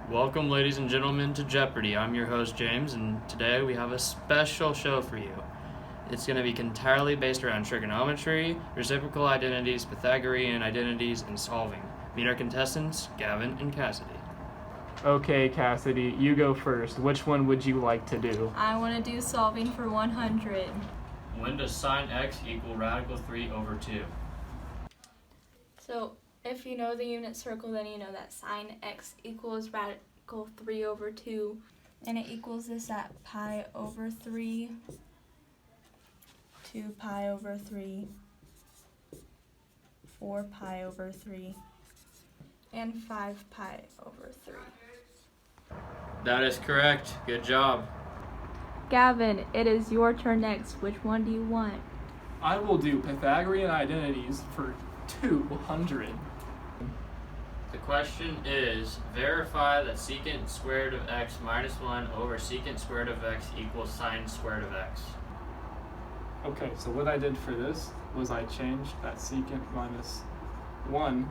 Welcome, ladies and gentlemen, to Jeopardy. I'm your host, James, and today we have a special show for you. It's going to be entirely based around trigonometry, reciprocal identities, Pythagorean identities, and solving. Meet our contestants, Gavin and Cassidy. Okay, Cassidy, you go first. Which one would you like to do? I want to do solving for 100. When does sine x equal radical 3 over 2? So if you know the unit circle, then you know that sine x equals radical 3 over 2. And it equals this at pi over 3, 2 pi over 3, 4 pi over 3, and 5 pi over 3. That is correct. Good job. Gavin, it is your turn next. Which one do you want? I will do Pythagorean identities for 200. The question is, verify that secant squared of x minus 1 over secant squared of x equals sine squared of x. Okay, so what I did for this was I changed that secant minus 1,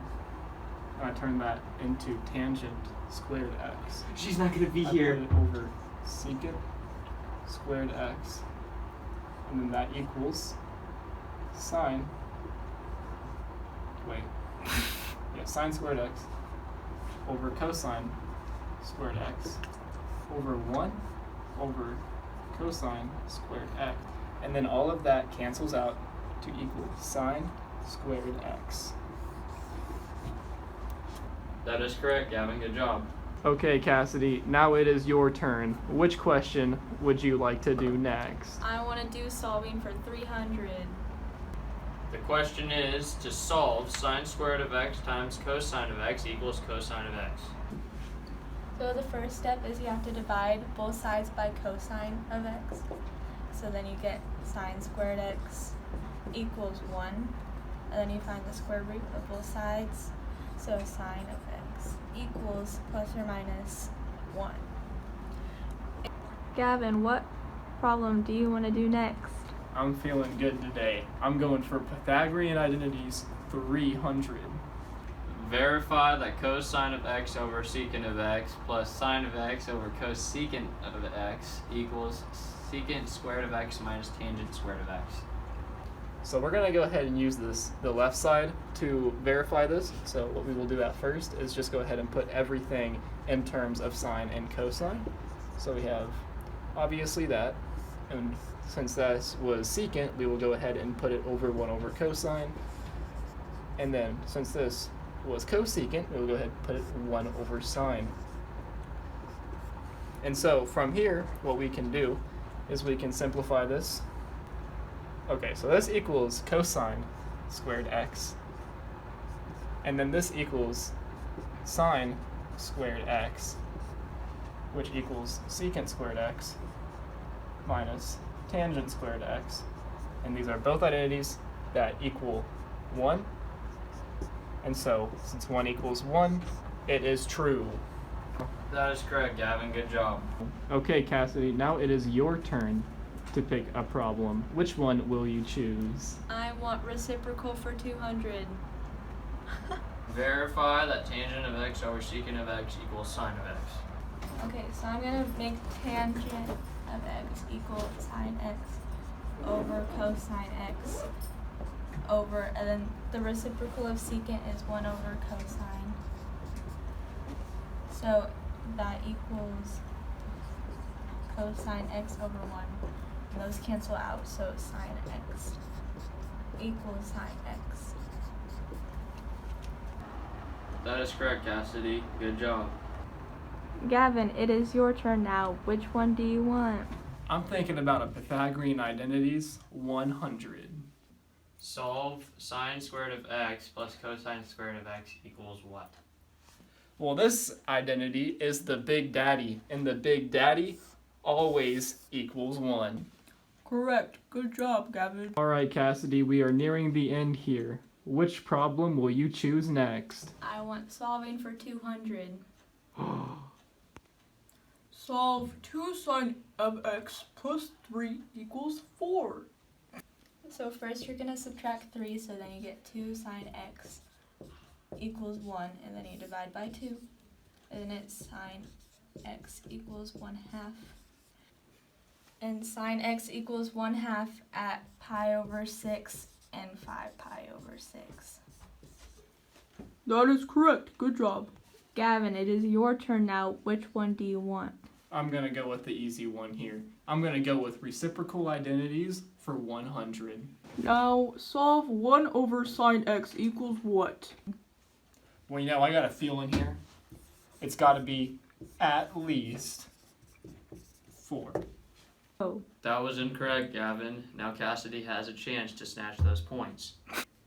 and I turned that into tangent squared x. She's not going to be I here. put it over secant squared x, and then that equals sine, sine squared x over cosine squared x over 1 over cosine squared x. And then all of that cancels out to equal sine squared x. That is correct, Gavin. Good job. Okay, Cassidy, now it is your turn. Which question would you like to do next? I want to do solving for 300. The question is to solve sine squared of x times cosine of x equals cosine of x. So the first step is you have to divide both sides by cosine of x. So then you get sine squared x equals 1. And then you find the square root of both sides. So sine of x equals plus or minus 1. Gavin, what problem do you want to do next? I'm feeling good today. I'm going for Pythagorean identities 300. Verify that cosine of x over secant of x plus sine of x over cosecant of x equals secant squared of x minus tangent squared of x. So we're going to go ahead and use the left side to verify this. So what we will do at first is just go ahead and put everything in terms of sine and cosine. So we have obviously that, and since that was secant, we will go ahead and put it over 1 over cosine. And then since this was cosecant, we will go ahead and put it 1 over sine. And so from here, what we can do is we can simplify this. Okay, so this equals cosine squared x. And then this equals sine squared x, which equals secant squared x minus tangent squared x. And these are both identities that equal 1. And so, since 1 equals 1, it is true. That is correct, Gavin. Good job. Okay, Cassidy, now it is your turn to pick a problem. Which one will you choose? I want reciprocal for 200. Verify that tangent of x over secant of x equals sine of x. Okay, so I'm going to make tangent of x equal sine x over cosine x over, and then the reciprocal of secant is 1 over cosine. So that equals cosine x over 1. And those cancel out, so sine x equals sine x. That is correct, Cassidy. Good job. Gavin, it is your turn now. Which one do you want? I'm thinking about a Pythagorean identities 100. Solve sine squared of x plus cosine squared of x equals what? Well, this identity is the big daddy, and the big daddy always equals 1. Correct. Good job, Gavin. All right, Cassidy, we are nearing the end here. Which problem will you choose next? I want solving for 200. Solve 2 sine of x plus 3 equals 4. So first you're going to subtract 3, so then you get 2 sine x equals 1, and then you divide by 2. and it's sine x equals 1/2. And sine x equals 1/2 at pi over 6 and 5 pi over 6. That is correct. Good job. Gavin, it is your turn now. Which one do you want? I'm going to go with the easy one here. I'm going to go with reciprocal identities for 100. Now, solve 1 over sine x equals what? Well, you know, I got a feeling here. It's got to be at least 4. Oh. That was incorrect, Gavin. Now Cassidy has a chance to snatch those points.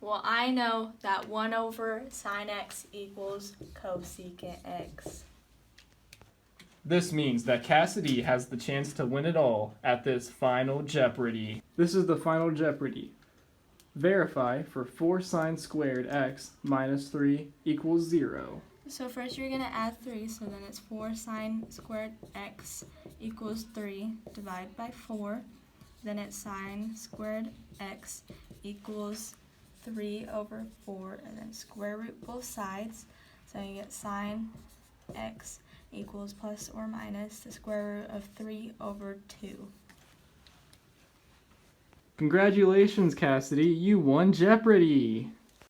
Well, I know that 1 over sine x equals cosecant x. This means that Cassidy has the chance to win it all at this final Jeopardy. This is the final Jeopardy. Verify for 4 sine squared x minus 3 equals 0. So first you're going to add 3, so then it's 4 sine squared x equals 3. Divide by 4. Then it's sine squared x equals 3 over 4, and then square root both sides. So you get sine x equals plus or minus the square root of 3 over 2. Congratulations, Cassidy. You won Jeopardy!